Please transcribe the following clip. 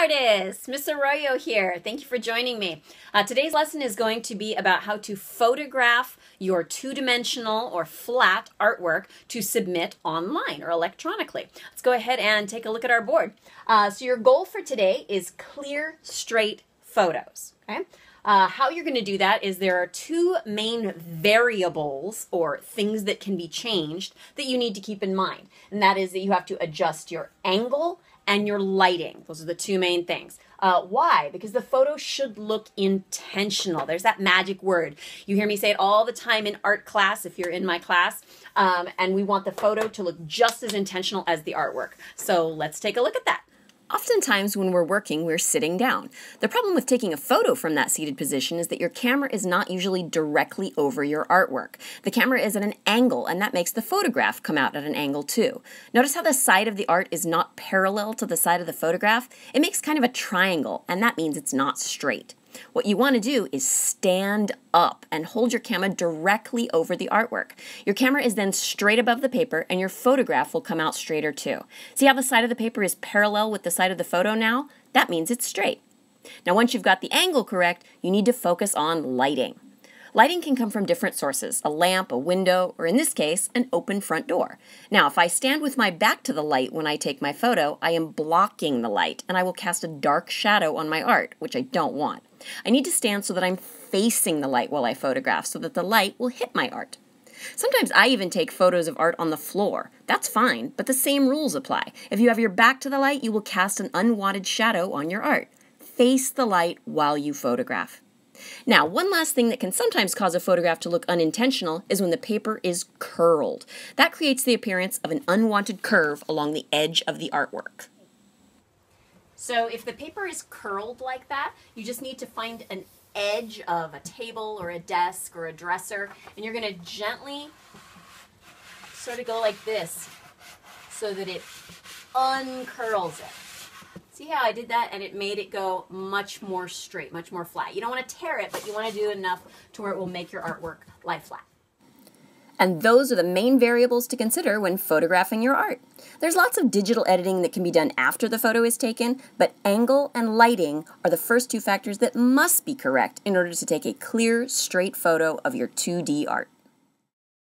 artists, Miss Arroyo here. Thank you for joining me. Today's lesson is going to be about how to photograph your two-dimensional or flat artwork to submit online or electronically. Let's go ahead and take a look at our board. So your goal for today is clear, straight photos. Okay? How you're going to do that is there are two main variables or things that can be changed that you need to keep in mind. And that is that you have to adjust your angle and your lighting. Those are the two main things. Why? Because the photo should look intentional. There's that magic word. You hear me say it all the time in art class if you're in my class. And we want the photo to look just as intentional as the artwork. So let's take a look at that. Oftentimes when we're working, we're sitting down. The problem with taking a photo from that seated position is that your camera is not usually directly over your artwork. The camera is at an angle, and that makes the photograph come out at an angle too. Notice how the side of the art is not parallel to the side of the photograph? It makes kind of a triangle, and that means it's not straight. What you want to do is stand up and hold your camera directly over the artwork. Your camera is then straight above the paper and your photograph will come out straighter too. See how the side of the paper is parallel with the side of the photo now? That means it's straight. Now once you've got the angle correct, you need to focus on lighting. Lighting can come from different sources, a lamp, a window, or in this case, an open front door. Now, if I stand with my back to the light when I take my photo, I am blocking the light, and I will cast a dark shadow on my art, which I don't want. I need to stand so that I'm facing the light while I photograph, so that the light will hit my art. Sometimes I even take photos of art on the floor. That's fine, but the same rules apply. If you have your back to the light, you will cast an unwanted shadow on your art. Face the light while you photograph. Now, one last thing that can sometimes cause a photograph to look unintentional is when the paper is curled. That creates the appearance of an unwanted curve along the edge of the artwork. So if the paper is curled like that, you just need to find an edge of a table or a desk or a dresser, and you're going to gently sort of go like this so that it uncurls it. See how I did that and it made it go much more straight, much more flat. You don't want to tear it, but you want to do enough to where it will make your artwork lie flat. And those are the main variables to consider when photographing your art. There's lots of digital editing that can be done after the photo is taken, but angle and lighting are the first two factors that must be correct in order to take a clear, straight photo of your 2D art.